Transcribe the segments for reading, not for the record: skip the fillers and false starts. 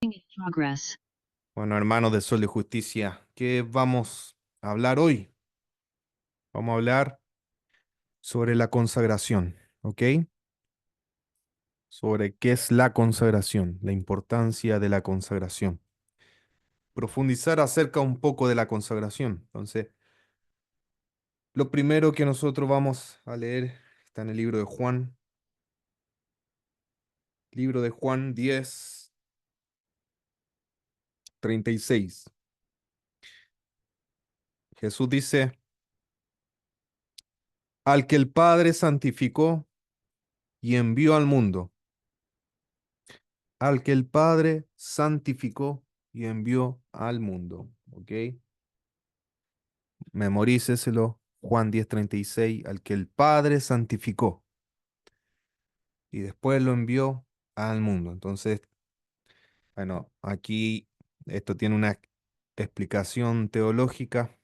Progress. Bueno, hermanos de Sol de Justicia, ¿qué vamos a hablar hoy? Vamos a hablar sobre la consagración, ¿ok? Sobre qué es la consagración, la importancia de la consagración. Profundizar acerca un poco de la consagración. Entonces, lo primero que nosotros vamos a leer está en el libro de Juan 10:36. Jesús dice, al que el Padre santificó y envió al mundo, al que el Padre santificó y envió al mundo. ¿Ok? Memoríceselo. Juan 10:36, al que el Padre santificó y después lo envió al mundo. Entonces, bueno, aquí esto tiene una explicación teológica,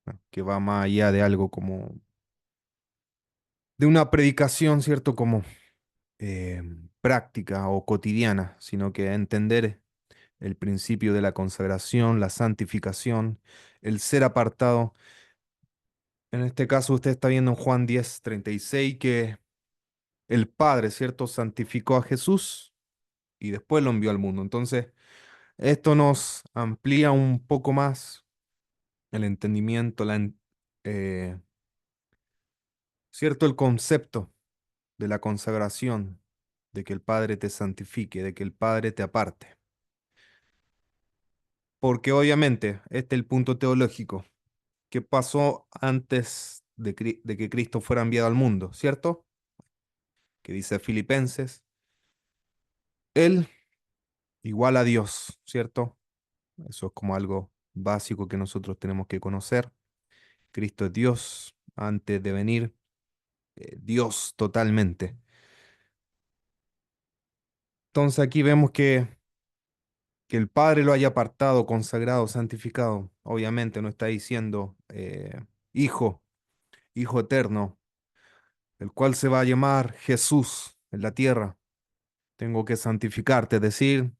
¿no?, que va más allá de algo como de una predicación, ¿cierto? Como eh, práctica o cotidiana, sino que entender el principio de la consagración, la santificación, el ser apartado. En este caso usted está viendo en Juan 10:36 que el Padre, ¿cierto?, santificó a Jesús y después lo envió al mundo. Entonces, esto nos amplía un poco más el entendimiento, eh, ¿cierto?, el concepto de la consagración, de que el Padre te santifique, de que el Padre te aparte. Porque obviamente, este es el punto teológico. ¿Qué pasó antes de que Cristo fuera enviado al mundo? ¿Cierto? Que dice Filipenses, Él igual a Dios, ¿cierto? Eso es como algo básico que nosotros tenemos que conocer. Cristo es Dios antes de venir, Dios totalmente. Entonces aquí vemos que el Padre lo haya apartado, consagrado, santificado. Obviamente no está diciendo Hijo, Hijo eterno, el cual se va a llamar Jesús en la tierra. Tengo que santificarte, es decir,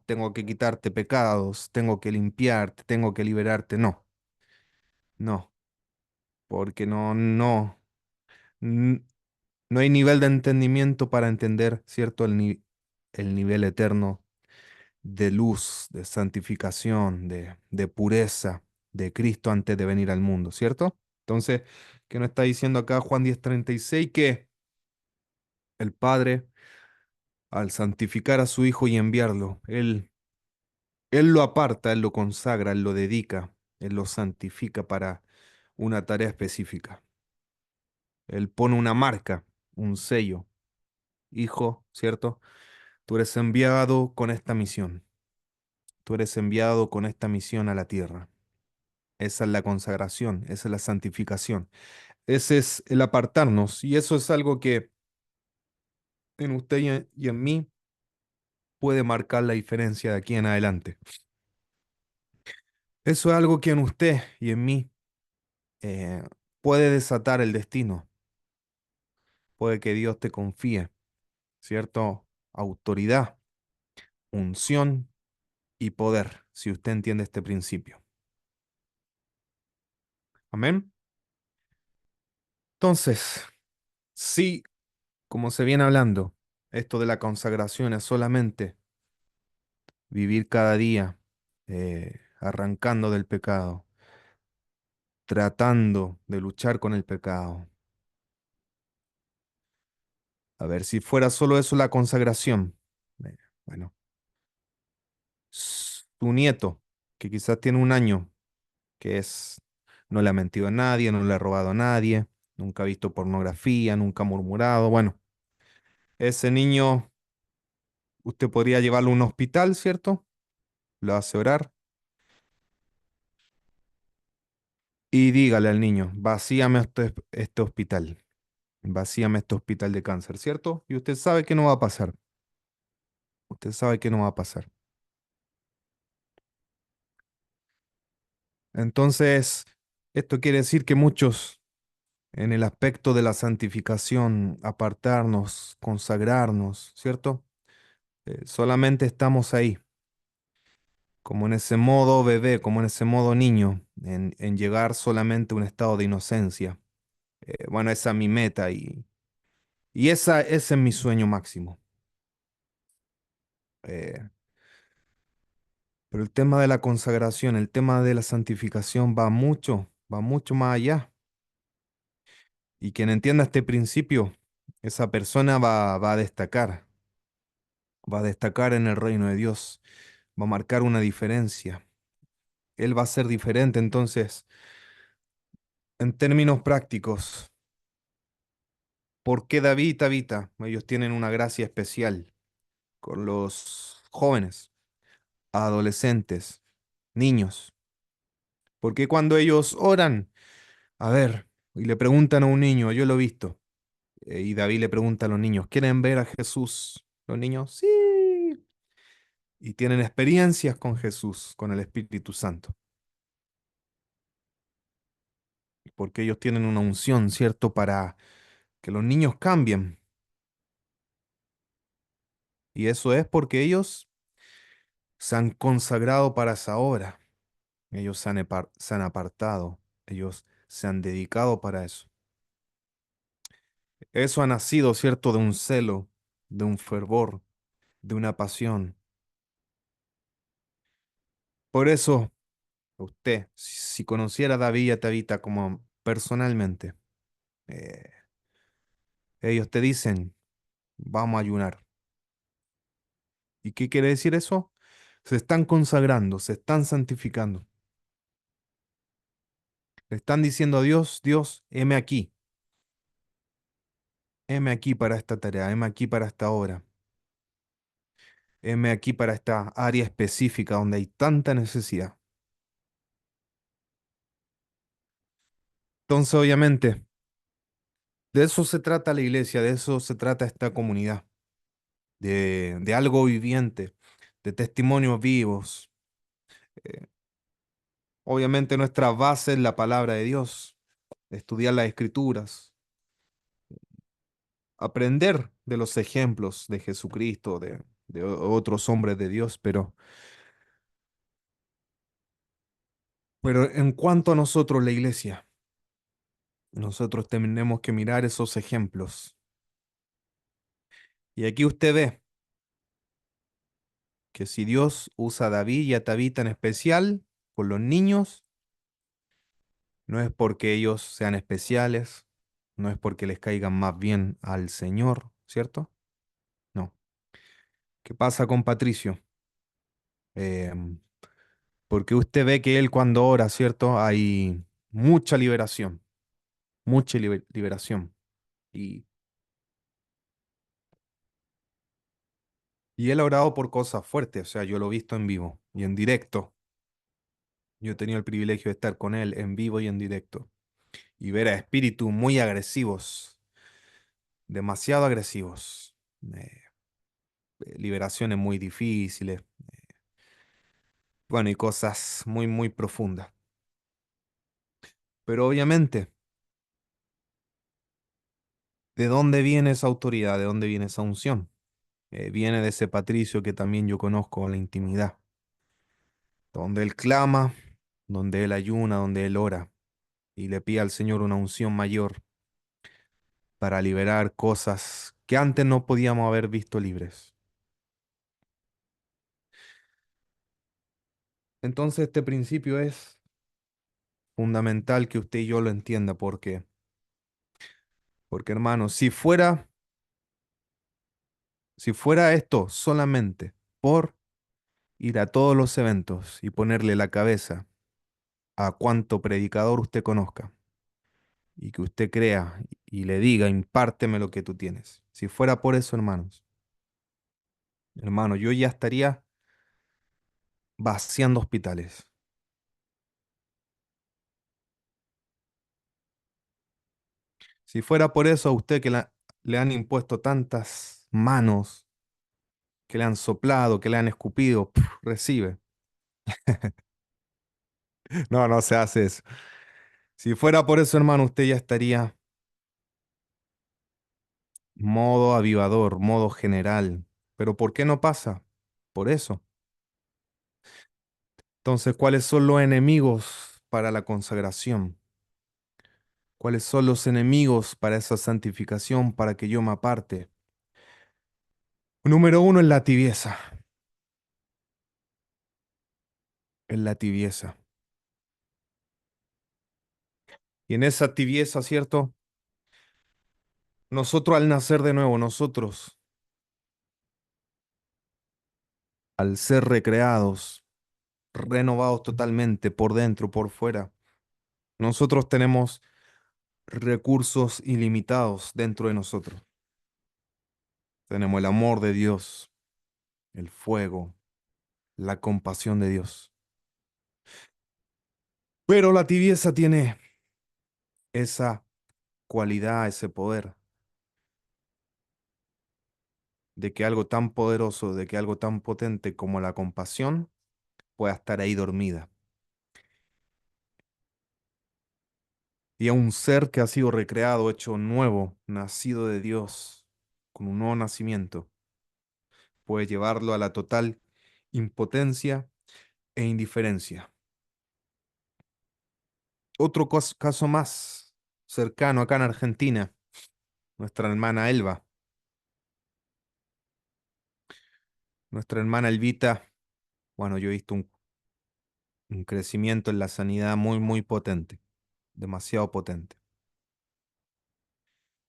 tengo que quitarte pecados, tengo que limpiarte, tengo que liberarte. No, no, porque n- no hay nivel de entendimiento para entender, ¿cierto? El nivel eterno de luz, de santificación, de pureza de Cristo antes de venir al mundo, ¿cierto? Entonces, ¿qué nos está diciendo acá Juan 10:36? Que el Padre, al santificar a su Hijo y enviarlo, Él lo aparta, Él lo consagra, Él lo dedica, Él lo santifica para una tarea específica. Él pone una marca, un sello. Hijo, ¿cierto? Tú eres enviado con esta misión. Tú eres enviado con esta misión a la tierra. Esa es la consagración, esa es la santificación. Ese es el apartarnos. Y eso es algo que en usted y en mí puede marcar la diferencia de aquí en adelante. Eso es algo que en usted y en mí eh, puede desatar el destino. Puede que Dios te confíe, ¿cierto? Autoridad, unción y poder, si usted entiende este principio. Amén. Entonces, sí, como se viene hablando, esto de la consagración es solamente vivir cada día arrancando del pecado, tratando de luchar con el pecado. A ver, si fuera solo eso la consagración, eh, bueno, su nieto, que quizás tiene 1 año, que es, no le ha mentido a nadie, no le ha robado a nadie, nunca ha visto pornografía, nunca ha murmurado. Bueno, ese niño, usted podría llevarlo a un hospital, ¿cierto? Lo hace orar y dígale al niño, vacíame este hospital, vacíame este hospital de cáncer, ¿cierto? Y usted sabe que no va a pasar, usted sabe que no va a pasar. Entonces, esto quiere decir que muchos en el aspecto de la santificación, apartarnos, consagrarnos, ¿cierto? Solamente estamos ahí. como en ese modo bebé, como en ese modo niño, en llegar solamente a un estado de inocencia. Bueno, esa es mi meta y ese es mi sueño máximo. Eh, pero el tema de la consagración, el tema de la santificación va mucho más allá. Y quien entienda este principio, esa persona va a destacar en el reino de Dios, va a marcar una diferencia. Él va a ser diferente. Entonces, en términos prácticos, ¿por qué David y Tabita? Ellos tienen una gracia especial con los jóvenes, adolescentes, niños. Porque cuando ellos oran, a ver, y le preguntan a un niño, yo lo he visto, y David le pregunta a los niños, ¿quieren ver a Jesús? Los niños, sí. Y tienen experiencias con Jesús, con el Espíritu Santo, porque ellos tienen una unción, ¿cierto? Para que los niños cambien. Y eso es porque ellos se han consagrado para esa obra. Ellos se han apartado, ellos se han dedicado para eso. Eso ha nacido, ¿cierto? De un celo, de un fervor, de una pasión. Por eso, usted, si conociera a David y a Tabita como personalmente, eh, ellos te dicen, vamos a ayunar. ¿Y qué quiere decir eso? Se están consagrando, se están santificando. Le están diciendo a Dios, Dios, heme aquí para esta tarea, heme aquí para esta obra. Heme aquí para esta área específica donde hay tanta necesidad. Entonces, obviamente, de eso se trata la iglesia, de eso se trata esta comunidad, de algo viviente, de testimonios vivos. Eh, Obviamente, nuestra base es la palabra de Dios, estudiar las escrituras, aprender de los ejemplos de Jesucristo, de otros hombres de Dios, pero en cuanto a nosotros, la iglesia, nosotros tenemos que mirar esos ejemplos. Y aquí usted ve que si Dios usa a David y a Tabita en especial con los niños, no es porque ellos sean especiales, no es porque les caigan más bien al Señor, ¿cierto? No. ¿Qué pasa con Patricio? Em, Porque usted ve que él cuando ora, ¿cierto? Hay mucha liberación, mucha liberación. Y, y él ha orado por cosas fuertes, o sea, yo lo he visto en vivo y en directo. Yo he tenido el privilegio de estar con él en vivo y en directo y ver a espíritus muy agresivos, demasiado agresivos, liberaciones muy difíciles, bueno, y cosas muy, muy profundas. Pero obviamente, ¿de dónde viene esa autoridad? ¿De dónde viene esa unción? Viene de ese Patricio que también yo conozco en la intimidad, donde él clama, donde él ayuna, donde él ora y le pide al Señor una unción mayor para liberar cosas que antes no podíamos haber visto libres. Entonces este principio es fundamental que usted y yo lo entienda porque hermano, si fuera esto solamente por ir a todos los eventos y ponerle la cabeza a cuanto predicador usted conozca y que usted crea y le diga, impárteme lo que tú tienes. Si fuera por eso, hermano, yo ya estaría vaciando hospitales. Si fuera por eso a usted le han impuesto tantas manos, que le han soplado, que le han escupido, recibe. No, no se hace eso. Si fuera por eso, hermano, usted ya estaría modo avivador, modo general. Pero ¿por qué no pasa? Por eso. Entonces, ¿cuáles son los enemigos para la consagración? ¿Cuáles son los enemigos para esa santificación, para que yo me aparte? Número uno es la tibieza, es la tibieza. Y en esa tibieza, ¿cierto? Nosotros al nacer de nuevo, nosotros al ser recreados, renovados totalmente por dentro, por fuera, nosotros tenemos recursos ilimitados dentro de nosotros. Tenemos el amor de Dios, el fuego, la compasión de Dios. Pero la tibieza tiene esa cualidad, ese poder de que algo tan poderoso, de que algo tan potente como la compasión pueda estar ahí dormida. Y a un ser que ha sido recreado, hecho nuevo, nacido de Dios, con un nuevo nacimiento, puede llevarlo a la total impotencia e indiferencia. Otro caso más cercano acá en Argentina, nuestra hermana Elba, nuestra hermana Elvita. Bueno, yo he visto un crecimiento en la sanidad muy, muy potente, demasiado potente.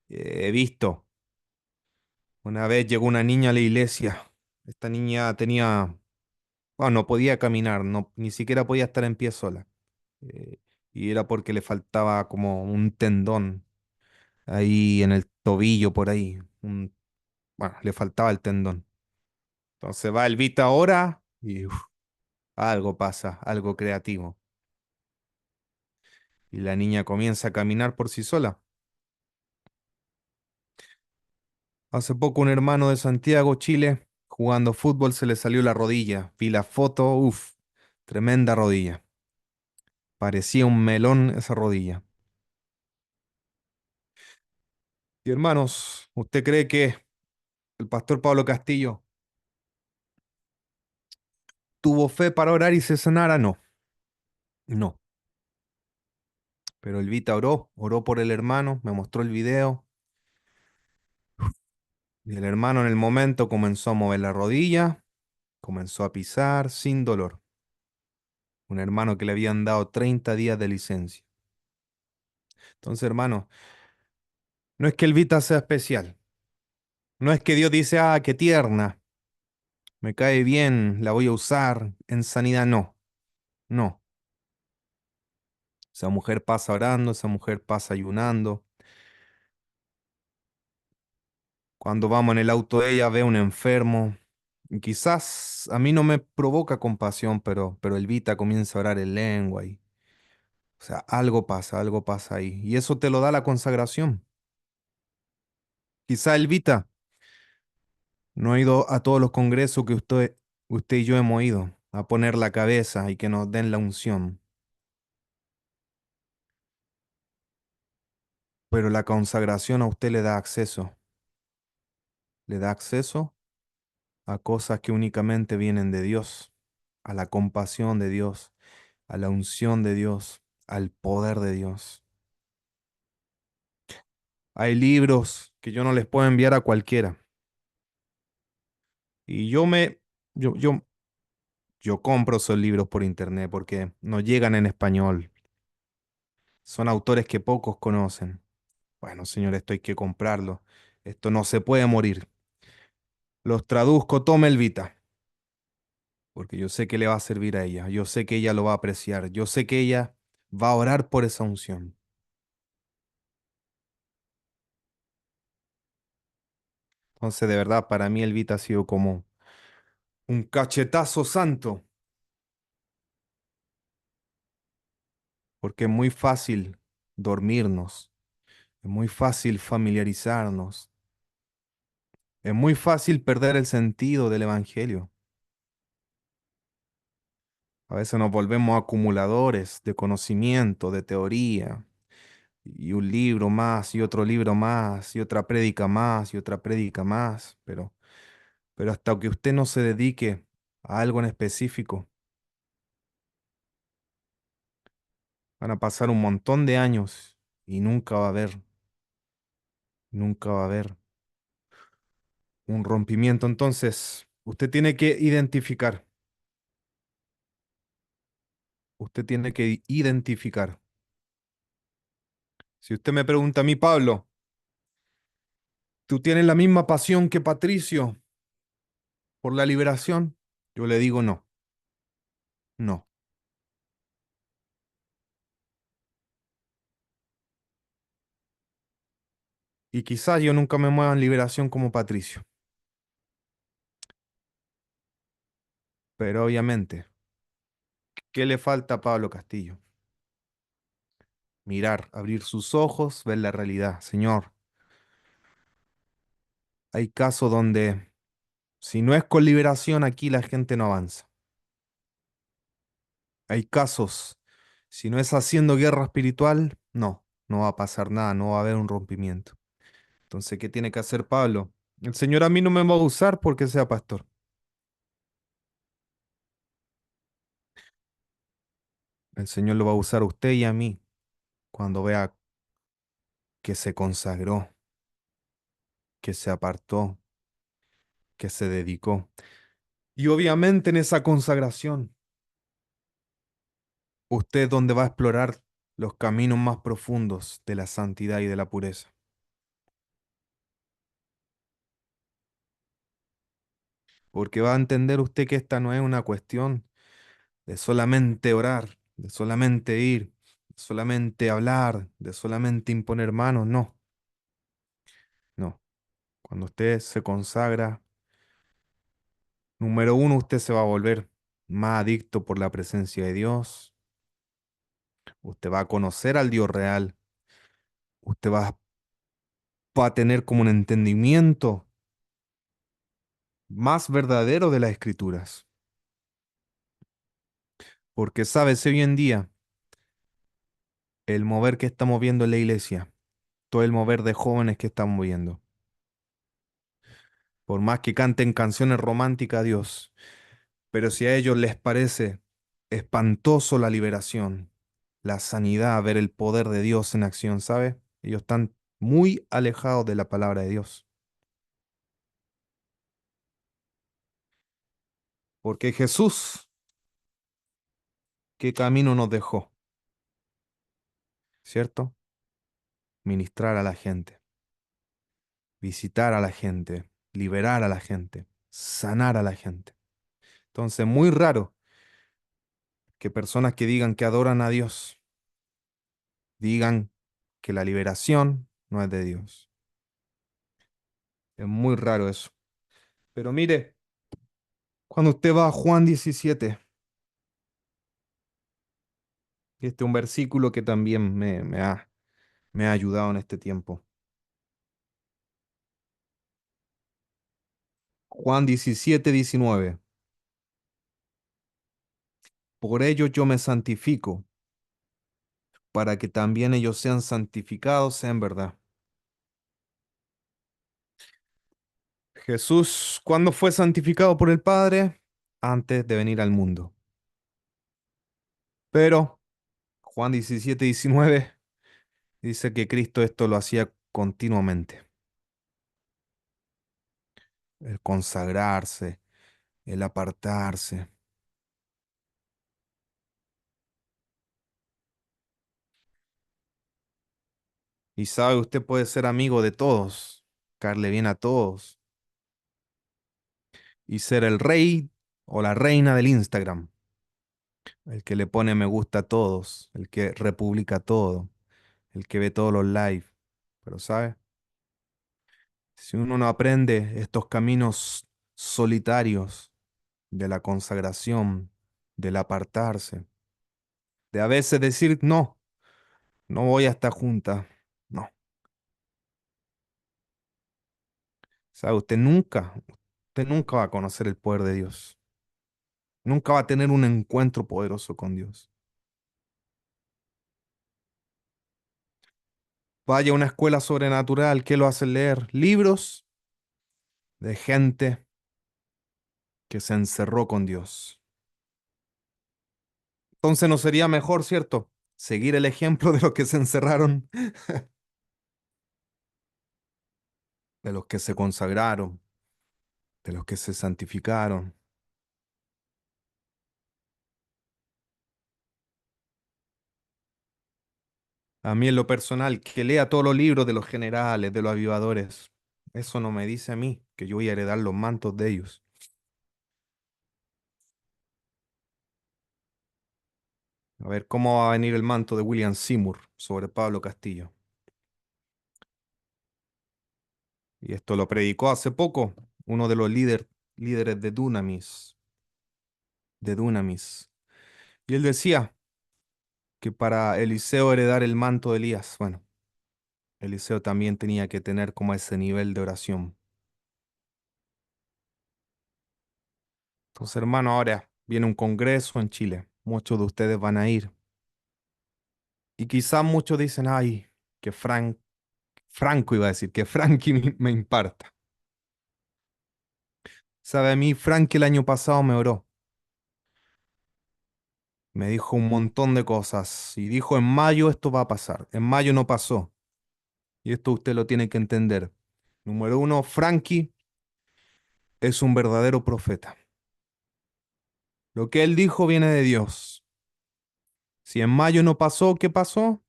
He visto, una vez llegó una niña a la iglesia. Esta niña tenía, bueno, no podía caminar, no, ni siquiera podía estar en pie sola. Y era porque le faltaba como un tendón ahí en el tobillo por ahí. Bueno, le faltaba el tendón. Entonces va Elvita ahora y algo pasa, algo creativo. Y la niña comienza a caminar por sí sola. Hace poco un hermano de Santiago, Chile, jugando fútbol se le salió la rodilla. Vi la foto, uff, tremenda rodilla. Parecía un melón esa rodilla. Y hermanos, ¿usted cree que el pastor Pablo Castillo tuvo fe para orar y se sanara? No, no. Pero Elvita oró, oró por el hermano, me mostró el video. Y el hermano en el momento comenzó a mover la rodilla, comenzó a pisar sin dolor. Un hermano que le habían dado 30 días de licencia. Entonces, hermano, no es que Elvita sea especial. No es que Dios dice, ah, qué tierna, me cae bien, la voy a usar en sanidad. No, no. Esa mujer pasa orando, esa mujer pasa ayunando. Cuando vamos en el auto de ella, ve a un enfermo. Y quizás a mí no me provoca compasión, pero Elvita comienza a orar en lengua y, o sea, algo pasa ahí. Y eso te lo da la consagración. Quizá Elvita no ha ido a todos los congresos que usted y yo hemos ido a poner la cabeza y que nos den la unción. Pero la consagración a usted le da acceso a cosas que únicamente vienen de Dios, a la compasión de Dios, a la unción de Dios, al poder de Dios. Hay libros que yo no les puedo enviar a cualquiera. Y yo, yo, yo compro esos libros por internet porque no llegan en español. Son autores que pocos conocen. Bueno, señor, esto hay que comprarlo. Esto no se puede morir. Los traduzco, tome el Vita, porque yo sé que le va a servir a ella. Yo sé que ella lo va a apreciar. Yo sé que ella va a orar por esa unción. Entonces, de verdad, para mí el Vita ha sido como un cachetazo santo, porque es muy fácil dormirnos, es muy fácil familiarizarnos, es muy fácil perder el sentido del Evangelio. A veces nos volvemos acumuladores de conocimiento, de teoría, y un libro más, y otro libro más, y otra prédica más, y otra prédica más, pero hasta que usted no se dedique a algo en específico, Van a pasar un montón de años y nunca va a haber un rompimiento. Entonces, usted tiene que identificar. Si usted me pregunta a mí, Pablo, ¿tú tienes la misma pasión que Patricio por la liberación? Yo le digo no, no. Y quizás yo nunca me mueva en liberación como Patricio, pero obviamente, ¿qué le falta a Pablo Castillo? Mirar, abrir sus ojos, ver la realidad. Señor, hay casos donde si no es con liberación, aquí la gente no avanza. Hay casos, si no es haciendo guerra espiritual, no va a pasar nada, no va a haber un rompimiento. Entonces, ¿qué tiene que hacer Pablo? El Señor a mí no me va a usar porque sea pastor. El Señor lo va a usar a usted y a mí cuando vea que se consagró, que se apartó, que se dedicó. Y obviamente en esa consagración, usted es donde va a explorar los caminos más profundos de la santidad y de la pureza. Porque va a entender usted que esta no es una cuestión de solamente orar, de solamente ir, de solamente hablar, de solamente imponer manos. No, no. Cuando usted se consagra, número uno, usted se va a volver más adicto por la presencia de Dios. Usted va a conocer al Dios real. Usted va a tener como un entendimiento más verdadero de las escrituras. Porque sabes, hoy en día, el mover que estamos viendo en la iglesia, todo el mover de jóvenes que estamos viendo, por más que canten canciones románticas a Dios, pero si a ellos les parece espantoso la liberación, la sanidad, ver el poder de Dios en acción, ¿sabe? Ellos están muy alejados de la palabra de Dios. Porque Jesús, ¿qué camino nos dejó? ¿Cierto? Ministrar a la gente, visitar a la gente, liberar a la gente, sanar a la gente. Entonces, muy raro que personas que digan que adoran a Dios digan que la liberación no es de Dios. Es muy raro eso. Pero mire, cuando usted va a Juan 17, este es un versículo que también me ha ayudado en este tiempo. Juan 17:19. Por ello yo me santifico, para que también ellos sean santificados en verdad. Jesús, ¿cuándo fue santificado por el Padre? Antes de venir al mundo. Pero Juan 17:19 dice que Cristo esto lo hacía continuamente. El consagrarse, el apartarse. Y sabe, usted puede ser amigo de todos, caerle bien a todos y ser el rey o la reina del Instagram, el que le pone me gusta a todos, el que republica todo, el que ve todos los live. Pero sabe, si uno no aprende estos caminos solitarios de la consagración, del apartarse, de a veces decir no, no voy a esta junta, no. ¿Sabe? Usted nunca va a conocer el poder de Dios. Nunca va a tener un encuentro poderoso con Dios. Vaya a una escuela sobrenatural, ¿qué lo hace leer? Libros de gente que se encerró con Dios. Entonces no sería mejor, ¿cierto? seguir el ejemplo de los que se encerraron, de los que se consagraron, de los que se santificaron. A mí en lo personal, que lea todos los libros de los generales, de los avivadores, eso no me dice a mí que yo voy a heredar los mantos de ellos. A ver cómo va a venir el manto de William Seymour sobre Pablo Castillo. Y esto lo predicó hace poco uno de los líderes de Dunamis. Y él decía que para Eliseo heredar el manto de Elías, bueno, Eliseo también tenía que tener como ese nivel de oración. Entonces, hermano, ahora viene un congreso en Chile. Muchos de ustedes van a ir. Y quizás muchos dicen, ay, que Franco iba a decir, que Frankie me imparta. ¿Sabe? A mí, Frankie el año pasado me oró. Me dijo un montón de cosas. Y dijo, en mayo esto va a pasar. En mayo no pasó. Y esto usted lo tiene que entender. Número uno, Frankie es un verdadero profeta. Lo que él dijo viene de Dios. Si en mayo no pasó, ¿qué pasó?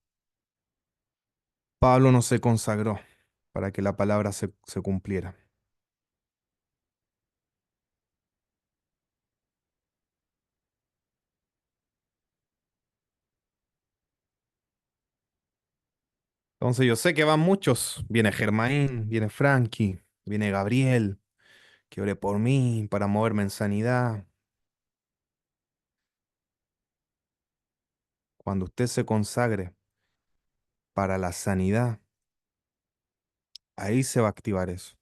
Pablo no se consagró para que la palabra se cumpliera. Entonces yo sé que van muchos. Viene Germain, viene Frankie, viene Gabriel, que ore por mí para moverme en sanidad. Cuando usted se consagre para la sanidad, ahí se va a activar eso.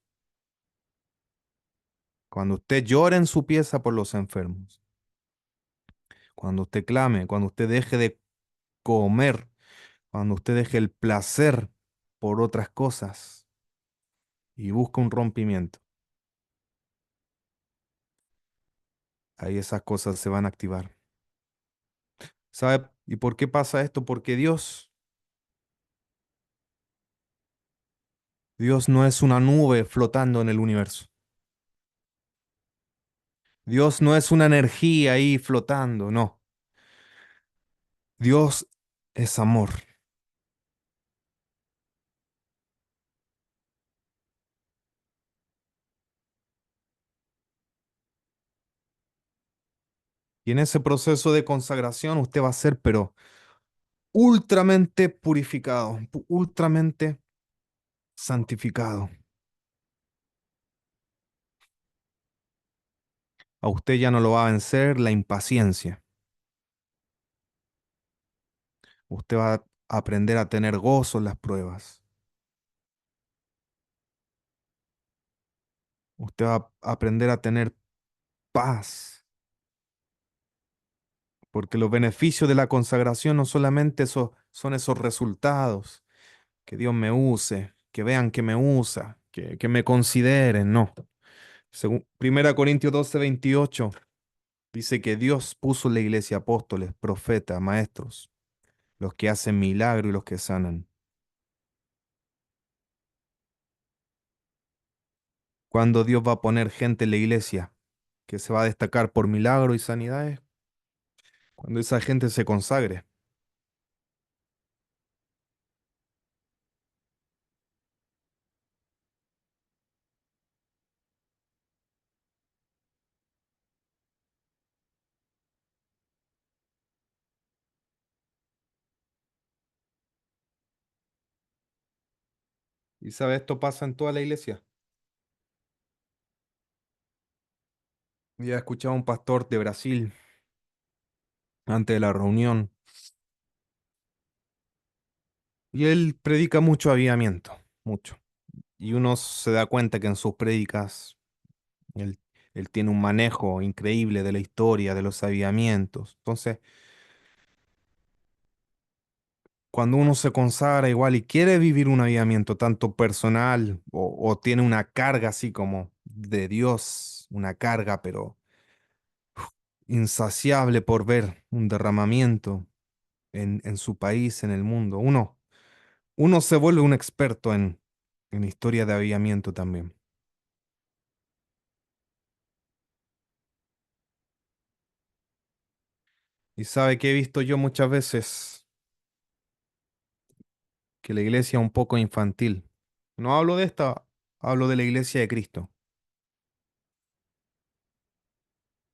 Cuando usted llore en su pieza por los enfermos, cuando usted clame, cuando usted deje de comer, cuando usted deje el placer por otras cosas y busca un rompimiento, ahí esas cosas se van a activar. ¿Sabe? ¿Y por qué pasa esto? Porque Dios no es una nube flotando en el universo. Dios no es una energía ahí flotando, no. Dios es amor. Y en ese proceso de consagración usted va a ser, pero ultramente purificado, ultramente santificado. A usted ya no lo va a vencer la impaciencia. Usted va a aprender a tener gozo en las pruebas. Usted va a aprender a tener paz, porque los beneficios de la consagración no solamente son esos resultados, que Dios me use, que vean que me usa, que me consideren, no. Según 1 Corintios 12:28 dice que Dios puso en la iglesia apóstoles, profetas, maestros, los que hacen milagros y los que sanan. Cuando Dios va a poner gente en la iglesia que se va a destacar por milagros y sanidades, cuando esa gente se consagre. Y sabe, esto pasa en toda la iglesia. Ya he escuchado a un pastor de Brasil antes de la reunión y él predica mucho avivamiento, mucho. Y uno se da cuenta que en sus prédicas él, él tiene un manejo increíble de la historia, de los avivamientos. Entonces, cuando uno se consagra igual y quiere vivir un avivamiento tanto personal o tiene una carga así como de Dios, una carga pero insaciable por ver un derramamiento, en su país, en el mundo. Uno se vuelve un experto en historia de avivamiento también. Y sabe que he visto yo muchas veces que la iglesia es un poco infantil. No hablo de esta, hablo de la iglesia de Cristo.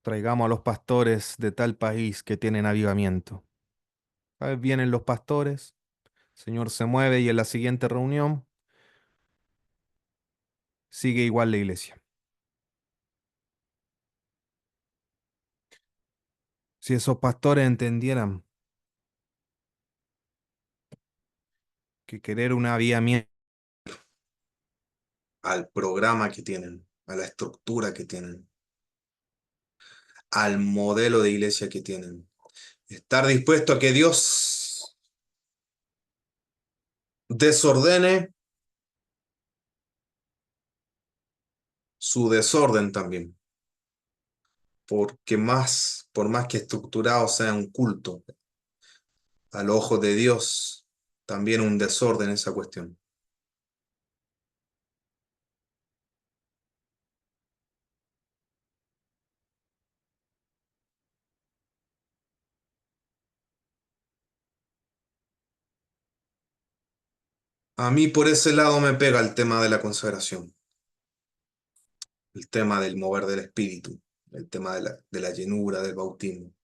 Traigamos a los pastores de tal país que tienen avivamiento. ¿Sabes? Vienen los pastores, el Señor se mueve y en la siguiente reunión sigue igual la iglesia. Si esos pastores entendieran que querer un avivamiento al programa que tienen, a la estructura que tienen, al modelo de iglesia que tienen, estar dispuesto a que Dios desordene su desorden también, porque por más que estructurado sea un culto, al ojo de Dios, también un desorden esa cuestión. A mí por ese lado me pega el tema de la consagración, el tema del mover del espíritu, el tema de la llenura, del bautismo.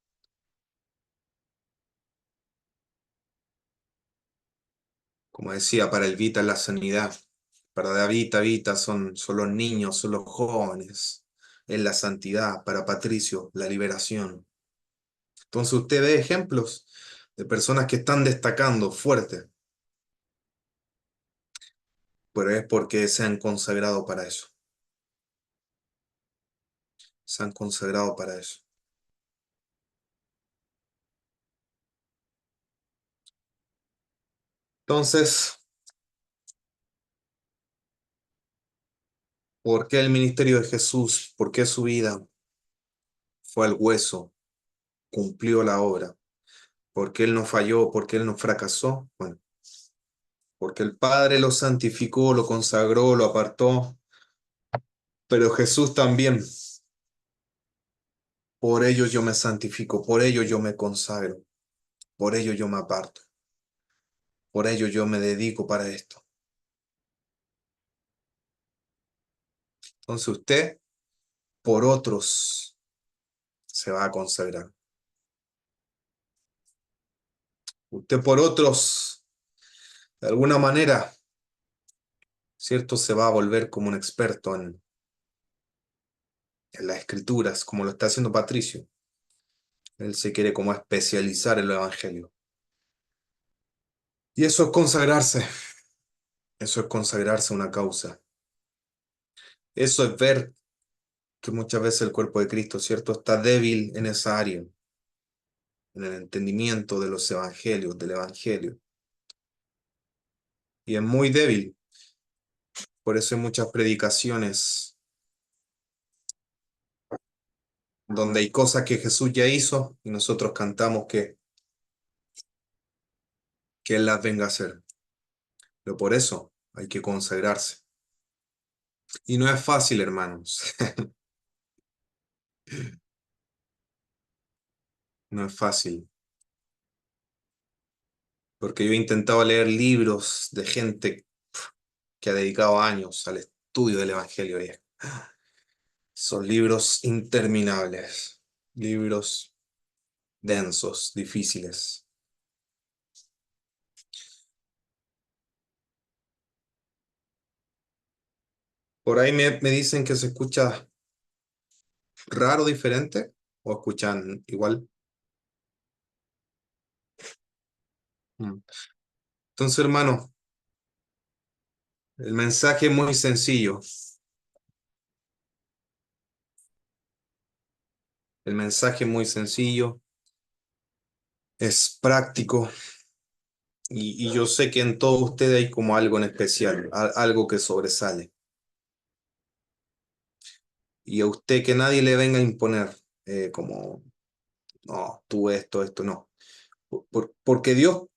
Como decía, para el Vita es la sanidad, para David, Vita son los niños, son los jóvenes, es la santidad, para Patricio, la liberación. Entonces usted ve ejemplos de personas que están destacando fuerte, pero es porque se han consagrado para eso, se han consagrado para eso. Entonces, ¿por qué el ministerio de Jesús? ¿Por qué su vida fue al hueso? Cumplió la obra. ¿Por qué él no falló? ¿Por qué él no fracasó? Bueno, porque el Padre lo santificó, lo consagró, lo apartó, pero Jesús también. Por ello yo me santifico, por ello yo me consagro, por ello yo me aparto, por ello yo me dedico para esto. Entonces usted por otros se va a consagrar. Usted por otros, de alguna manera, ¿cierto? Se va a volver como un experto en las escrituras, como lo está haciendo Patricio. Él se quiere como especializar en el evangelio. Y eso es consagrarse a una causa. Eso es ver que muchas veces el cuerpo de Cristo, ¿cierto? Está débil en esa área, en el entendimiento de los evangelios, del evangelio. Y es muy débil. Por eso hay muchas predicaciones donde hay cosas que Jesús ya hizo y nosotros cantamos que Él las venga a hacer. Pero por eso hay que consagrarse. Y no es fácil, hermanos. No es fácil. Porque yo he intentado leer libros de gente que ha dedicado años al estudio del Evangelio. Y son libros interminables, libros densos, difíciles. Por ahí me dicen que se escucha raro, diferente, o escuchan igual. Mm. Entonces, hermano, el mensaje es muy sencillo. El mensaje es muy sencillo, es práctico y yo sé que en todos ustedes hay como algo en especial, algo que sobresale. Y a usted que nadie le venga a imponer como, no, tú esto, no. Porque Dios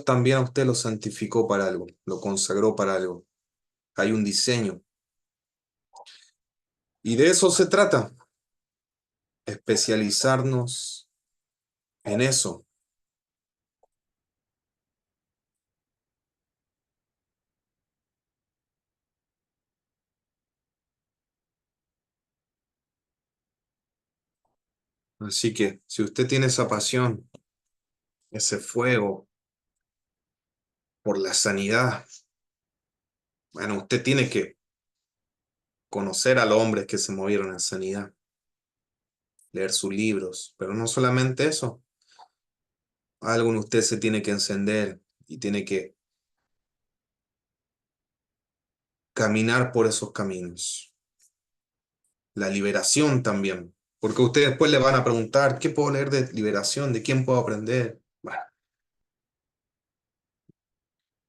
también a usted lo santificó para algo, lo consagró para algo. Hay un diseño. Y de eso se trata, especializarnos en eso. Así que si usted tiene esa pasión, ese fuego por la sanidad, bueno, usted tiene que conocer a los hombres que se movieron en sanidad, leer sus libros, pero no solamente eso, algo en usted se tiene que encender y tiene que caminar por esos caminos. La liberación también, porque ustedes después le van a preguntar, ¿qué puedo leer de liberación? ¿De quién puedo aprender? Bueno,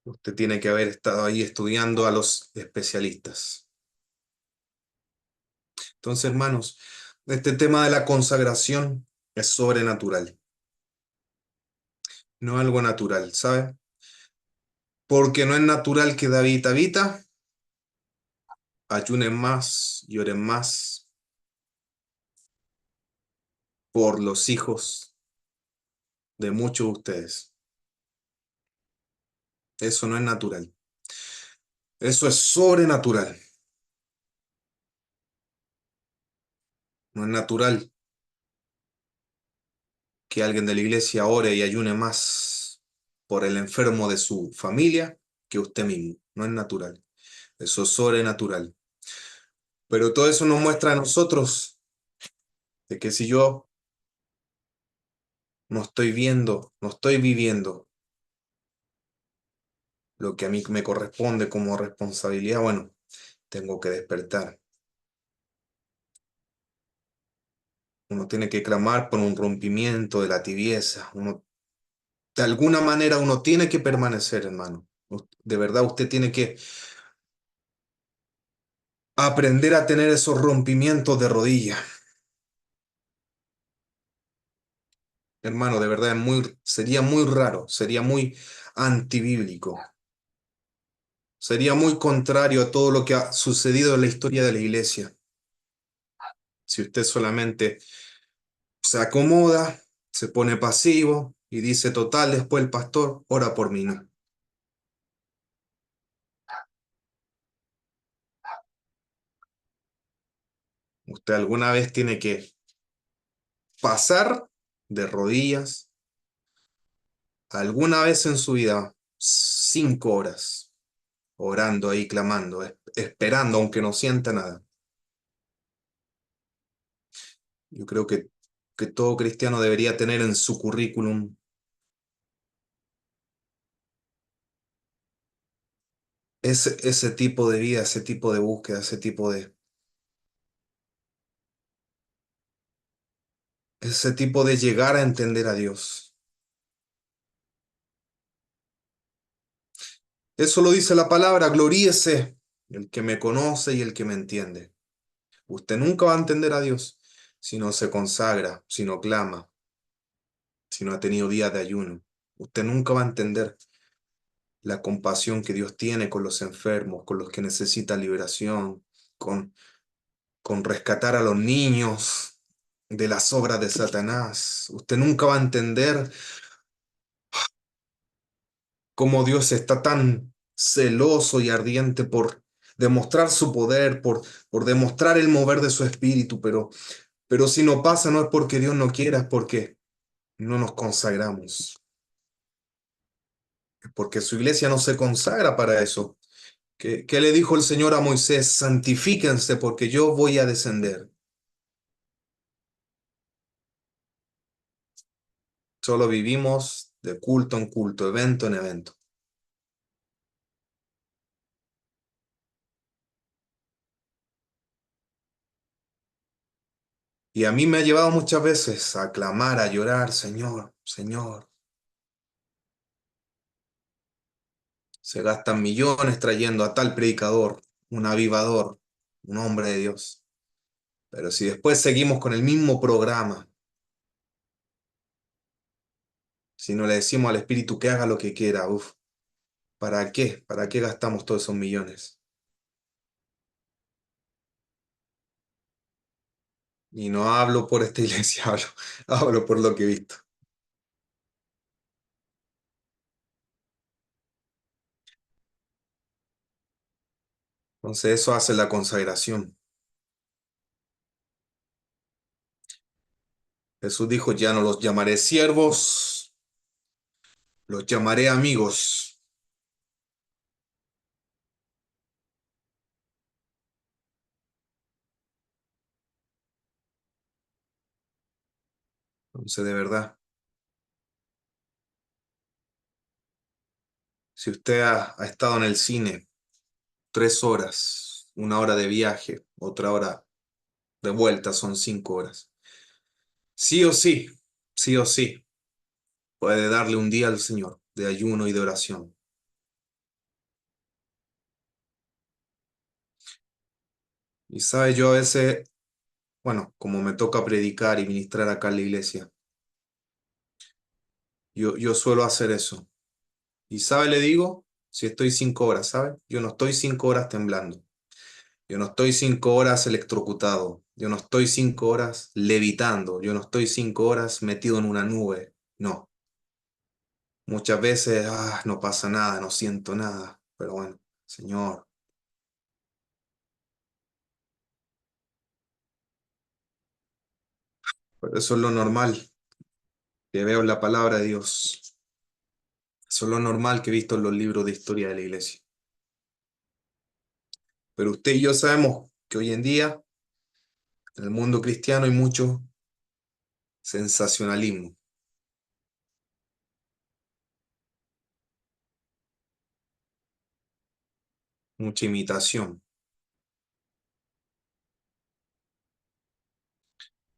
usted tiene que haber estado ahí estudiando a los especialistas. Entonces, hermanos, este tema de la consagración es sobrenatural, no algo natural, ¿sabe? Porque no es natural que David habita, ayunen más y oren más por los hijos de muchos de ustedes. Eso no es natural. Eso es sobrenatural. No es natural que alguien de la iglesia ore y ayune más por el enfermo de su familia que usted mismo. No es natural. Eso es sobrenatural. Pero todo eso nos muestra a nosotros de que si yo no estoy viendo, no estoy viviendo lo que a mí me corresponde como responsabilidad, bueno, tengo que despertar. Uno tiene que clamar por un rompimiento de la tibieza. De alguna manera uno tiene que permanecer, hermano. De verdad, usted tiene que aprender a tener esos rompimientos de rodilla. Hermano, de verdad, sería muy raro, sería muy antibíblico, sería muy contrario a todo lo que ha sucedido en la historia de la iglesia. Si usted solamente se acomoda, se pone pasivo y dice, total, después el pastor ora por mí. No. Usted alguna vez tiene que pasar de rodillas, alguna vez en su vida, 5 horas, orando ahí, clamando, esperando, aunque no sienta nada. Yo creo que todo cristiano debería tener en su currículum ese tipo de vida, ese tipo de búsqueda, ese tipo de llegar a entender a Dios. Eso lo dice la palabra, gloríese el que me conoce y el que me entiende. Usted nunca va a entender a Dios si no se consagra, si no clama, si no ha tenido días de ayuno. Usted nunca va a entender la compasión que Dios tiene con los enfermos, con los que necesitan liberación, con, con rescatar a los niños de las obras de Satanás. Usted nunca va a entender cómo Dios está tan celoso y ardiente por demostrar su poder, por demostrar el mover de su espíritu, pero si no pasa no es porque Dios no quiera, es porque no nos consagramos, es porque su iglesia no se consagra para eso. ¿Qué le dijo el Señor a Moisés? Santifíquense porque yo voy a descender. Solo vivimos de culto en culto, evento en evento. Y a mí me ha llevado muchas veces a clamar, a llorar, Señor, Señor. Se gastan millones trayendo a tal predicador, un avivador, un hombre de Dios. Pero si después seguimos con el mismo programa, Si no le decimos al espíritu que haga lo que quiera, uf, ¿para qué? ¿Para qué gastamos todos esos millones? Y no hablo por esta iglesia, hablo por lo que he visto. Entonces eso hace la consagración. Jesús dijo, ya no los llamaré siervos, los llamaré amigos. Entonces, de verdad, si usted ha estado en el cine 3 horas, 1 hora de viaje, otra hora de vuelta, son 5 horas. Sí o sí, puede darle un día al Señor de ayuno y de oración. Y sabe, yo a veces, bueno, como me toca predicar y ministrar acá en la iglesia, yo suelo hacer eso. Y sabe, le digo, si estoy 5 horas, ¿sabe? Yo no estoy 5 horas temblando. Yo no estoy 5 horas electrocutado. Yo no estoy 5 horas levitando. Yo no estoy 5 horas metido en una nube. No. Muchas veces, no pasa nada, no siento nada. Pero bueno, Señor, pero eso es lo normal que veo en la palabra de Dios. Eso es lo normal que he visto en los libros de historia de la iglesia. Pero usted y yo sabemos que hoy en día, en el mundo cristiano, hay mucho sensacionalismo, mucha imitación,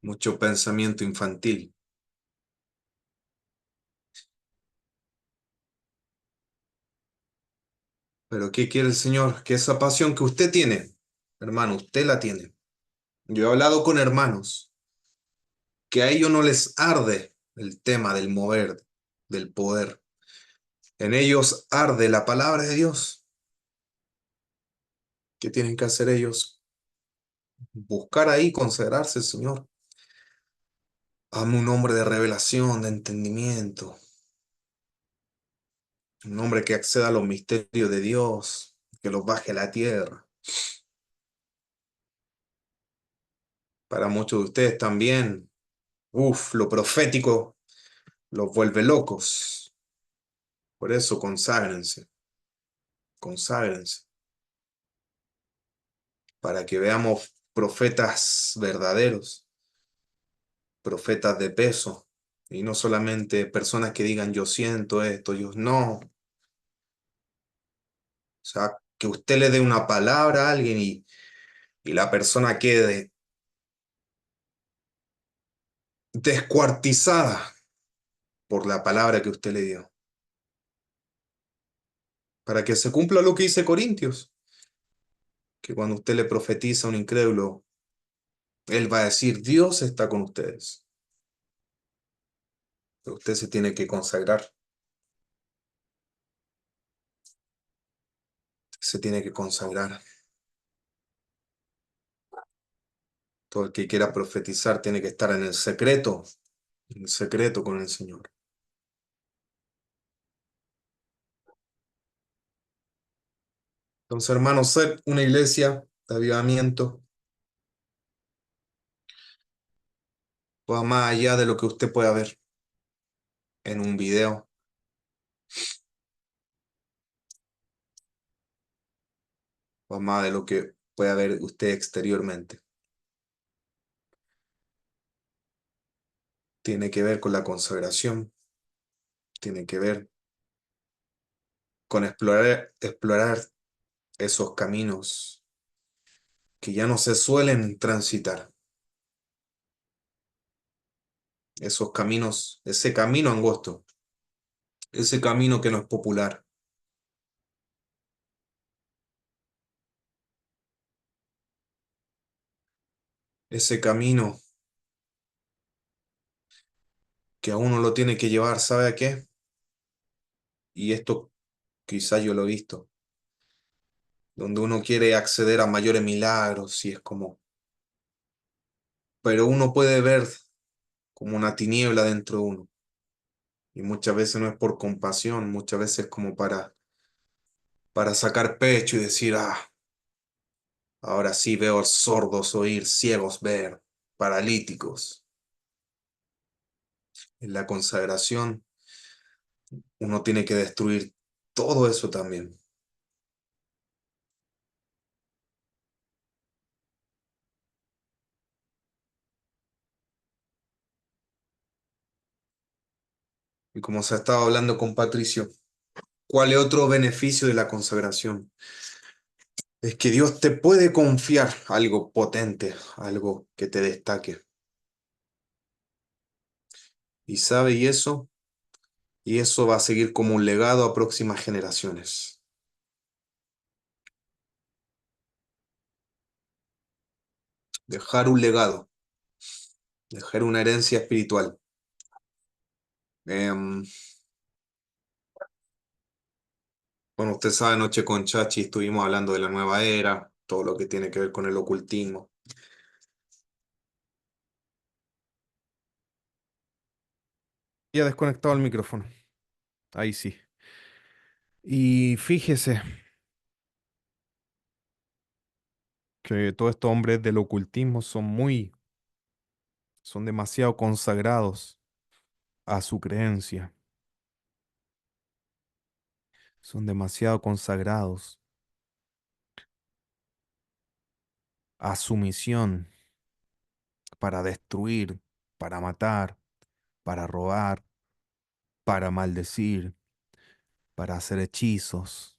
mucho pensamiento infantil. Pero ¿qué quiere el Señor? Que esa pasión que usted tiene, hermano, usted la tiene. Yo he hablado con hermanos que a ellos no les arde el tema del mover, del poder. En ellos arde la palabra de Dios. ¿Qué tienen que hacer ellos? Buscar ahí, consagrarse, Señor. Hazme un hombre de revelación, de entendimiento, un hombre que acceda a los misterios de Dios, que los baje a la tierra. Para muchos de ustedes también, lo profético los vuelve locos. Por eso conságrense, conságrense, para que veamos profetas verdaderos, profetas de peso, y no solamente personas que digan yo siento esto, yo no. O sea, que usted le dé una palabra a alguien y la persona quede descuartizada por la palabra que usted le dio, para que se cumpla lo que dice Corintios, que cuando usted le profetiza a un incrédulo, él va a decir, Dios está con ustedes, pero usted se tiene que consagrar, se tiene que consagrar. Todo el que quiera profetizar tiene que estar en el secreto con el Señor. Entonces, hermanos, ser una iglesia de avivamiento va más allá de lo que usted pueda ver en un video, va más de lo que pueda ver usted exteriormente. Tiene que ver con la consagración, tiene que ver con explorar esos caminos que ya no se suelen transitar, esos caminos, ese camino angosto, ese camino que no es popular, ese camino que a uno lo tiene que llevar, ¿sabe a qué? Y esto quizás yo lo he visto, donde uno quiere acceder a mayores milagros y es como, pero uno puede ver como una tiniebla dentro de uno. Y muchas veces no es por compasión, muchas veces es como para sacar pecho y decir, ah, ahora sí veo sordos oír, ciegos ver, paralíticos. En la consagración uno tiene que destruir todo eso también. Y como se estaba hablando con Patricio, ¿cuál es otro beneficio de la consagración? Es que Dios te puede confiar algo potente, algo que te destaque. Y sabe, y eso va a seguir como un legado a próximas generaciones. Dejar un legado, dejar una herencia espiritual. Em, bueno, usted sabe, anoche con Chachi estuvimos hablando de la nueva era, todo lo que tiene que ver con el ocultismo. Ya desconectado el micrófono. Ahí sí. Y fíjese que todos estos hombres del ocultismo son demasiado consagrados a su creencia, son demasiado consagrados a su misión para destruir, para matar, para robar, para maldecir, para hacer hechizos.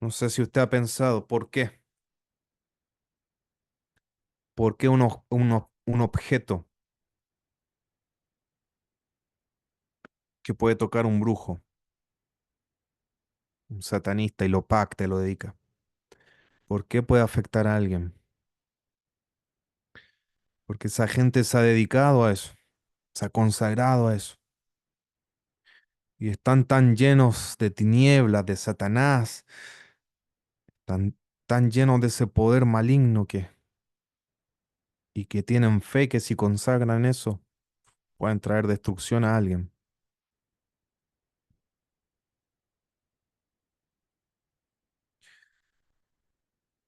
No sé si usted ha pensado por qué. ¿Por qué un objeto que puede tocar un brujo, un satanista y lo pacta y lo dedica? ¿Por qué puede afectar a alguien? Porque esa gente se ha dedicado a eso, se ha consagrado a eso. Y están tan llenos de tinieblas, de Satanás, tan, tan llenos de ese poder maligno y que tienen fe que si consagran eso, pueden traer destrucción a alguien.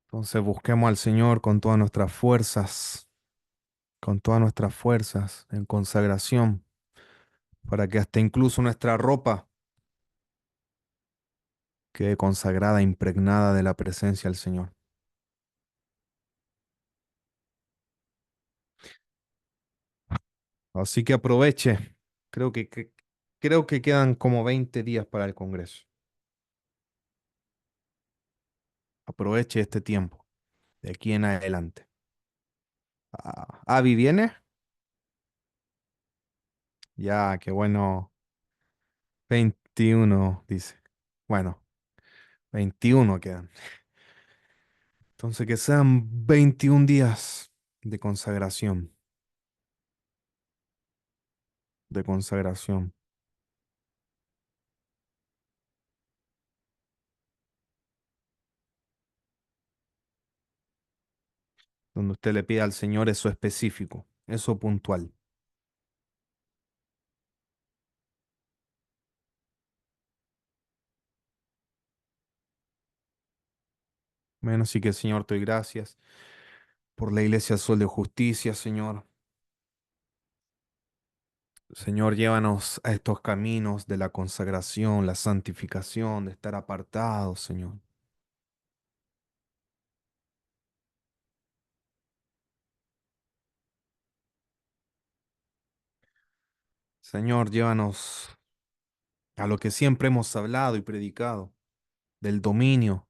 Entonces busquemos al Señor con todas nuestras fuerzas en consagración, para que hasta incluso nuestra ropa quede consagrada, impregnada de la presencia del Señor. Así que aproveche. Creo creo que quedan como 20 días para el Congreso. Aproveche este tiempo, de aquí en adelante. Ah, Avi viene. Ya, qué bueno. 21 dice. Bueno, 21 quedan. Entonces que sean 21 días de consagración, donde usted le pide al Señor eso específico, eso puntual. Bueno, así que Señor, te doy gracias por la Iglesia Sol de Justicia, Señor. Señor, llévanos a estos caminos de la consagración, la santificación, de estar apartados, Señor. Señor, llévanos a lo que siempre hemos hablado y predicado, del dominio.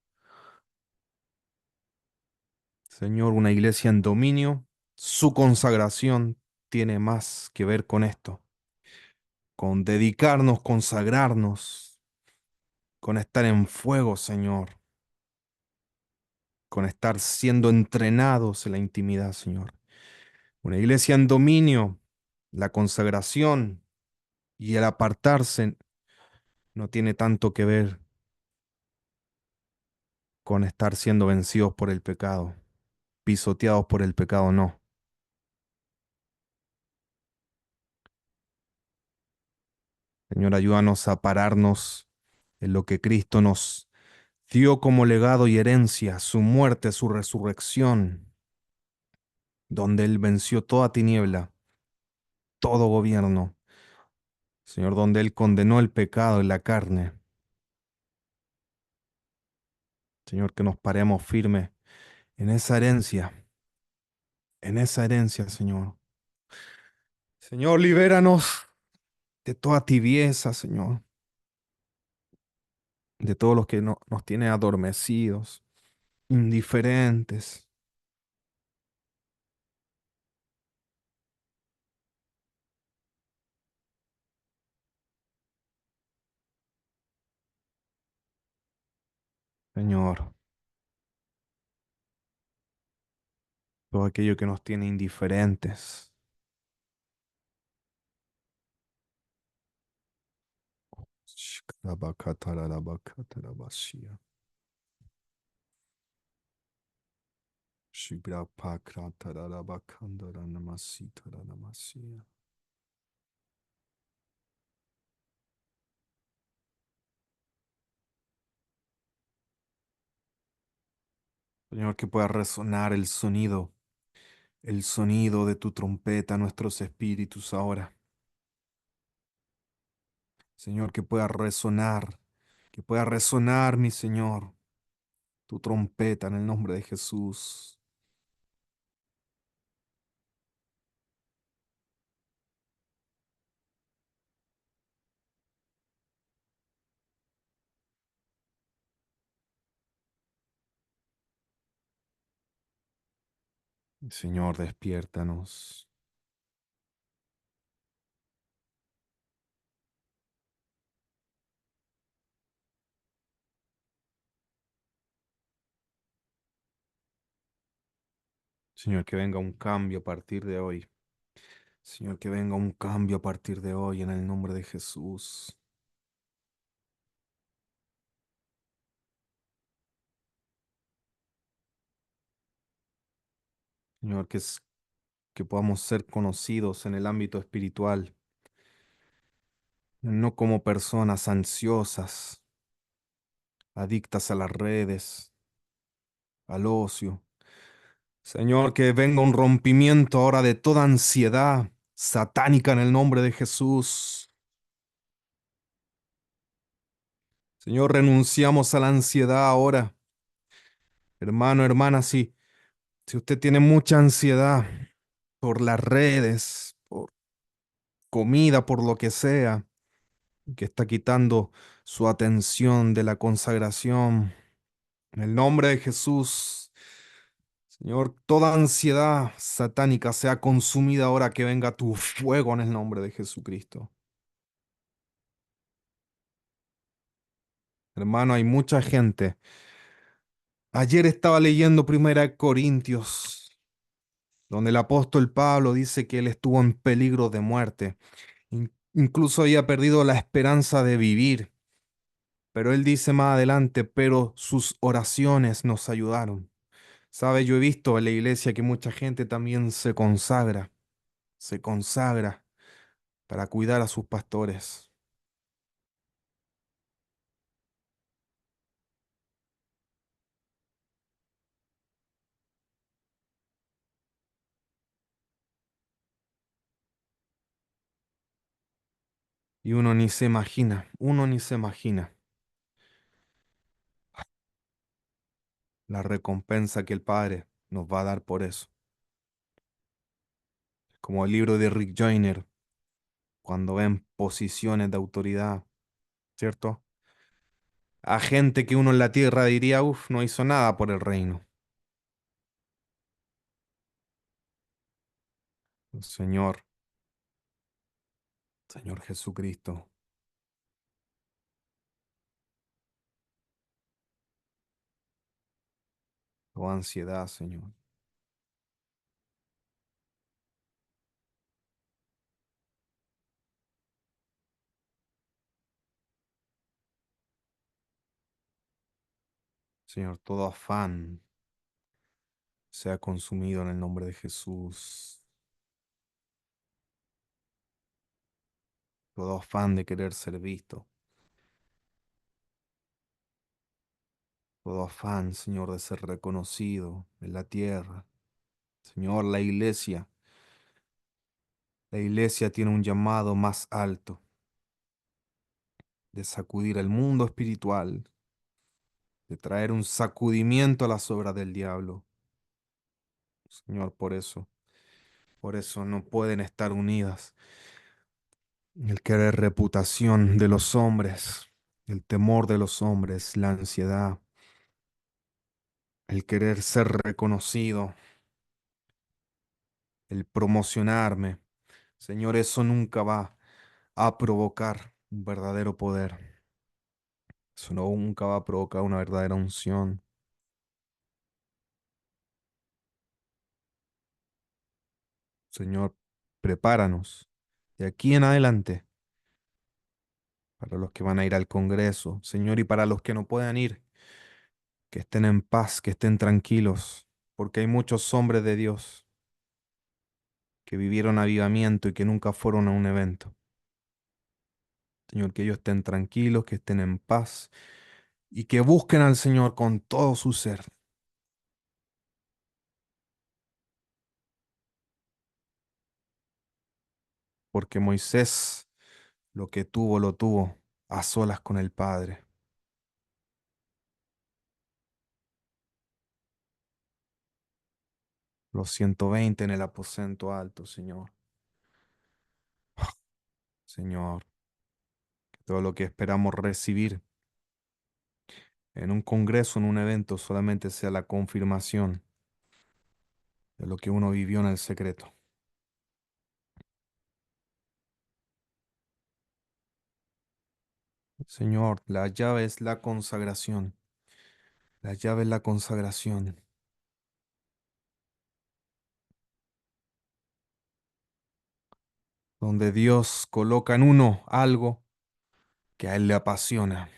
Señor, una iglesia en dominio, su consagración tiene más que ver con esto, con dedicarnos, consagrarnos, con estar en fuego, Señor, con estar siendo entrenados en la intimidad, Señor. Una iglesia en dominio, la consagración y el apartarse no tiene tanto que ver con estar siendo vencidos por el pecado, pisoteados por el pecado, no. Señor, ayúdanos a pararnos en lo que Cristo nos dio como legado y herencia, su muerte, su resurrección, donde Él venció toda tiniebla, todo gobierno. Señor, donde Él condenó el pecado en la carne. Señor, que nos paremos firmes en esa herencia, Señor. Señor, libéranos de toda tibieza, Señor, de todos los que nos tiene adormecidos, indiferentes. Señor, todo aquello que nos tiene indiferentes. Shkrabakatarabakatarabashia. Shibrapakratarabakandaramasitaranamasia. Señor, que pueda resonar el sonido de tu trompeta a nuestros espíritus ahora. Señor, que pueda resonar, mi Señor, tu trompeta en el nombre de Jesús. Señor, despiértanos. Señor, que venga un cambio a partir de hoy. Señor, que venga un cambio a partir de hoy en el nombre de Jesús. Señor, que podamos ser conocidos en el ámbito espiritual, no como personas ansiosas, adictas a las redes, al ocio. Señor, que venga un rompimiento ahora de toda ansiedad satánica en el nombre de Jesús. Señor, renunciamos a la ansiedad ahora. Hermano, hermana, si usted tiene mucha ansiedad por las redes, por comida, por lo que sea, que está quitando su atención de la consagración, en el nombre de Jesús, Señor, toda ansiedad satánica sea consumida ahora, que venga tu fuego en el nombre de Jesucristo. Hermano, hay mucha gente. Ayer estaba leyendo Primera Corintios, donde el apóstol Pablo dice que él estuvo en peligro de muerte. Incluso había perdido la esperanza de vivir. Pero él dice más adelante, pero sus oraciones nos ayudaron. Sabe, yo he visto en la iglesia que mucha gente también se consagra para cuidar a sus pastores. Y uno ni se imagina la recompensa que el Padre nos va a dar por eso. Como el libro de Rick Joyner, cuando ven posiciones de autoridad, ¿cierto? A gente que uno en la tierra diría, uff, no hizo nada por el reino. Señor, Señor Jesucristo, toda ansiedad, Señor. Señor, todo afán sea consumido en el nombre de Jesús. Todo afán de querer ser visto. Todo afán, Señor, de ser reconocido en la tierra. Señor, la iglesia tiene un llamado más alto de sacudir el mundo espiritual, de traer un sacudimiento a las obras del diablo. Señor, por eso no pueden estar unidas. El querer reputación de los hombres, el temor de los hombres, la ansiedad, el querer ser reconocido, el promocionarme. Señor, eso nunca va a provocar un verdadero poder. Eso nunca va a provocar una verdadera unción. Señor, prepáranos de aquí en adelante para los que van a ir al Congreso, Señor, y para los que no puedan ir, que estén en paz, que estén tranquilos, porque hay muchos hombres de Dios que vivieron avivamiento y que nunca fueron a un evento. Señor, que ellos estén tranquilos, que estén en paz y que busquen al Señor con todo su ser, porque Moisés lo tuvo a solas con el Padre. Los 120 en el aposento alto, Señor. Señor, que todo lo que esperamos recibir en un congreso, en un evento, solamente sea la confirmación de lo que uno vivió en el secreto. Señor, la llave es la consagración. La llave es la consagración, donde Dios coloca en uno algo que a Él le apasiona,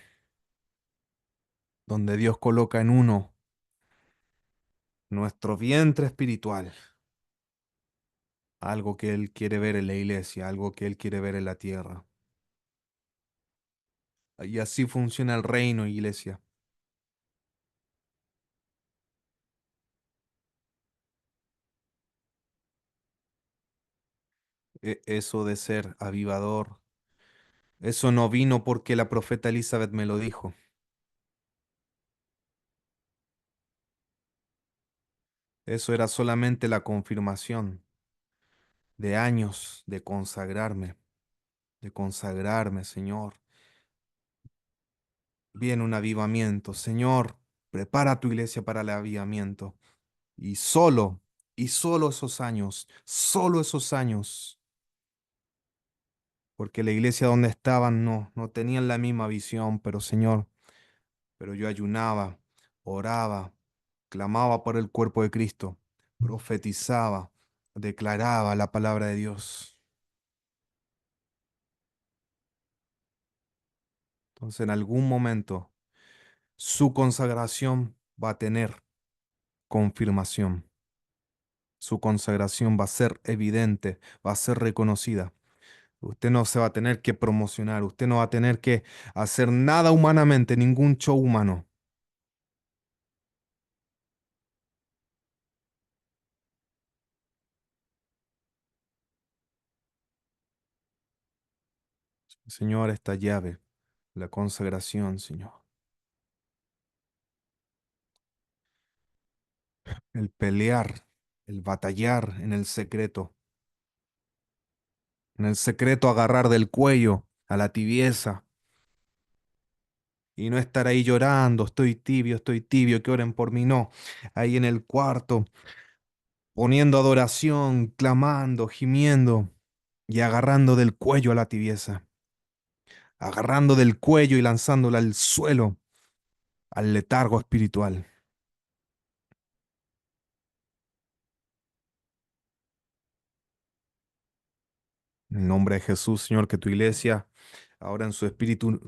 donde Dios coloca en uno nuestro vientre espiritual, algo que Él quiere ver en la iglesia, algo que Él quiere ver en la tierra. Y así funciona el reino, iglesia. Eso de ser avivador, eso no vino porque la profeta Elizabeth me lo dijo. Eso era solamente la confirmación de años de consagrarme, Señor. Viene un avivamiento, Señor, prepara tu iglesia para el avivamiento. Y y solo esos años, porque la iglesia donde estaban no tenían la misma visión, pero Señor, pero yo ayunaba, oraba, clamaba por el cuerpo de Cristo, profetizaba, declaraba la palabra de Dios. Entonces en algún momento su consagración va a tener confirmación. Su consagración va a ser evidente, va a ser reconocida. Usted no se va a tener que promocionar, usted no va a tener que hacer nada humanamente, ningún show humano. Señor, esta llave, la consagración, Señor. El pelear, el batallar en el secreto agarrar del cuello a la tibieza y no estar ahí llorando, estoy tibio, que oren por mí, no. Ahí en el cuarto, poniendo adoración, clamando, gimiendo y agarrando del cuello a la tibieza, agarrando del cuello y lanzándola al suelo, al letargo espiritual. En el nombre de Jesús, Señor, que tu iglesia ahora en su espíritu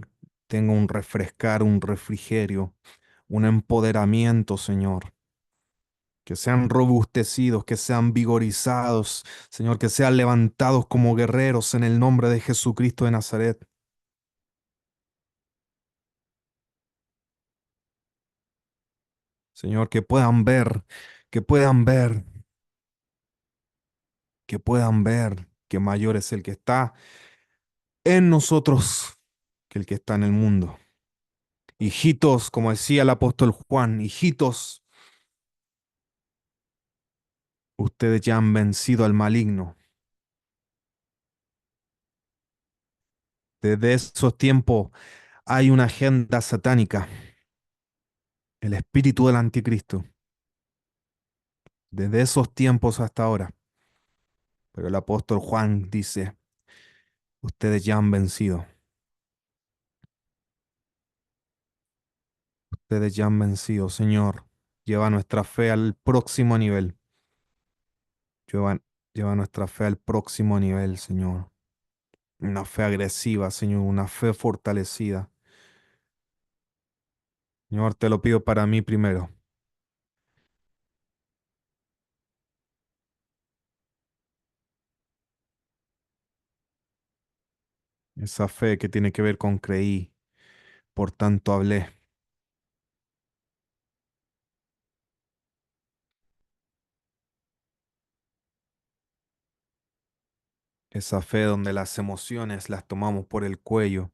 tenga un refrescar, un refrigerio, un empoderamiento, Señor. Que sean robustecidos, que sean vigorizados, Señor, que sean levantados como guerreros en el nombre de Jesucristo de Nazaret. Señor, que puedan ver, que puedan ver, que puedan ver que mayor es el que está en nosotros que el que está en el mundo. Hijitos, como decía el apóstol Juan, hijitos, ustedes ya han vencido al maligno. Desde esos tiempos hay una agenda satánica, el espíritu del anticristo, desde esos tiempos hasta ahora. Pero el apóstol Juan dice, ustedes ya han vencido, ustedes ya han vencido, Señor. Lleva nuestra fe al próximo nivel. Lleva, lleva nuestra fe al próximo nivel, Señor. Una fe agresiva, Señor, una fe fortalecida. Señor, te lo pido para mí primero. Esa fe que tiene que ver con creí, por tanto hablé. Esa fe donde las emociones las tomamos por el cuello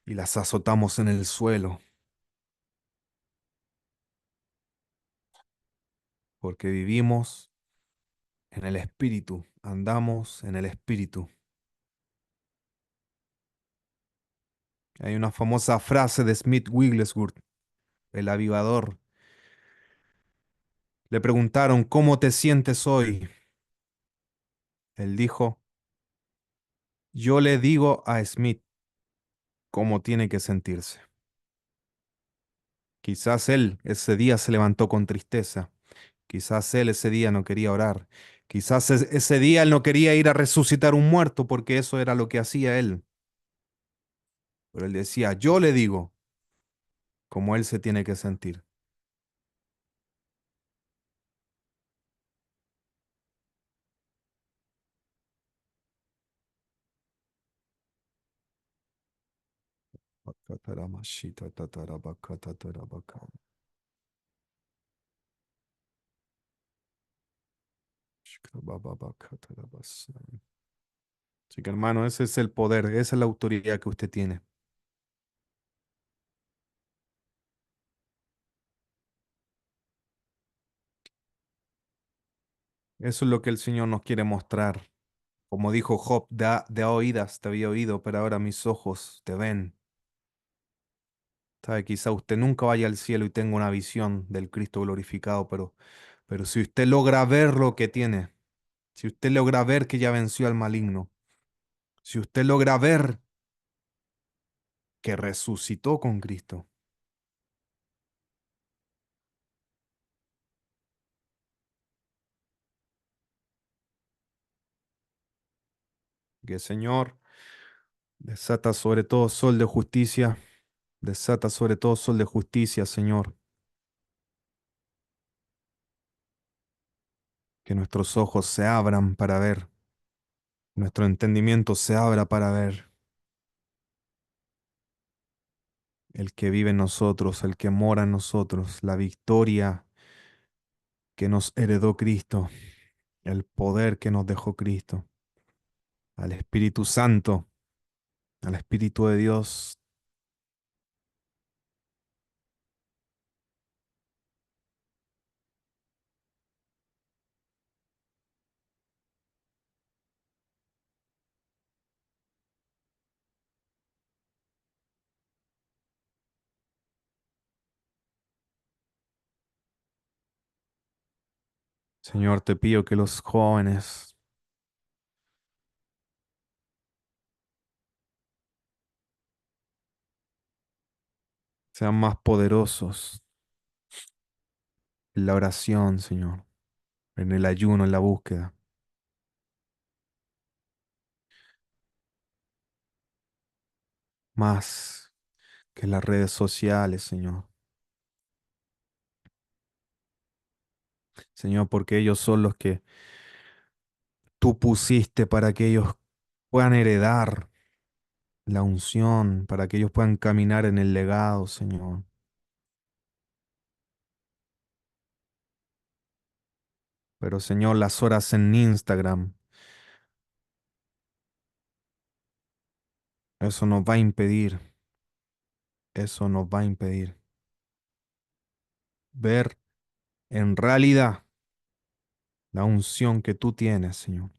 y las azotamos en el suelo, porque vivimos en el espíritu, andamos en el espíritu. Hay una famosa frase de Smith Wigglesworth, el avivador. Le preguntaron, ¿cómo te sientes hoy? Él dijo, yo le digo a Smith cómo tiene que sentirse. Quizás él ese día se levantó con tristeza. Quizás él ese día no quería orar. Quizás ese día él no quería ir a resucitar un muerto porque eso era lo que hacía él. Pero él decía, yo le digo cómo él se tiene que sentir. Así que hermano, ese es el poder, esa es la autoridad que usted tiene. Eso es lo que el Señor nos quiere mostrar. Como dijo Job, de a oídas te había oído, pero ahora mis ojos te ven. Sabe, quizá usted nunca vaya al cielo y tenga una visión del Cristo glorificado, pero si usted logra ver lo que tiene, si usted logra ver que ya venció al maligno, si usted logra ver que resucitó con Cristo, que Señor desata sobre todo sol de justicia, desata sobre todo sol de justicia, Señor, que nuestros ojos se abran para ver, nuestro entendimiento se abra para ver el que vive en nosotros, el que mora en nosotros, la victoria que nos heredó Cristo, el poder que nos dejó Cristo, al Espíritu Santo, al Espíritu de Dios. Señor, te pido que los jóvenes sean más poderosos en la oración, Señor, en el ayuno, en la búsqueda. más que las redes sociales, Señor. Señor, porque ellos son los que tú pusiste para que ellos puedan heredar la unción, para que ellos puedan caminar en el legado, Señor. Pero, Señor, las horas en Instagram, eso nos va a impedir, eso nos va a impedir ver en realidad la unción que tú tienes, Señor.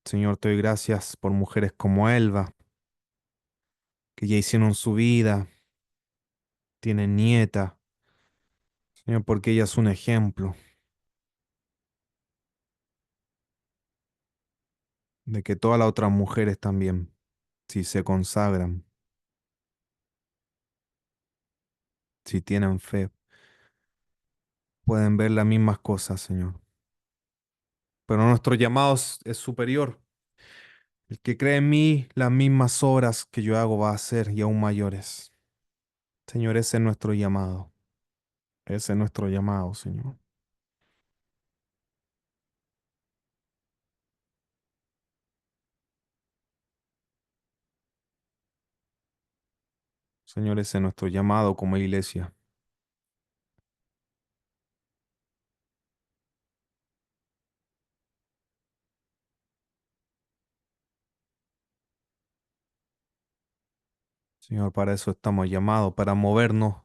Señor, te doy gracias por mujeres como Elba, que ya hicieron su vida, tienen nieta, Señor, porque ella es un ejemplo de que todas las otras mujeres también, si se consagran, si tienen fe, pueden ver las mismas cosas, Señor. Pero nuestro llamado es superior. El que cree en mí, las mismas obras que yo hago va a hacer y aún mayores. Señor, ese es nuestro llamado. Ese es nuestro llamado, Señor. Señor, ese es nuestro llamado como iglesia. Señor, para eso estamos llamados, para movernos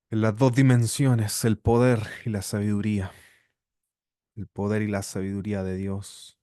en las dos dimensiones, el poder y la sabiduría. El poder y la sabiduría de Dios.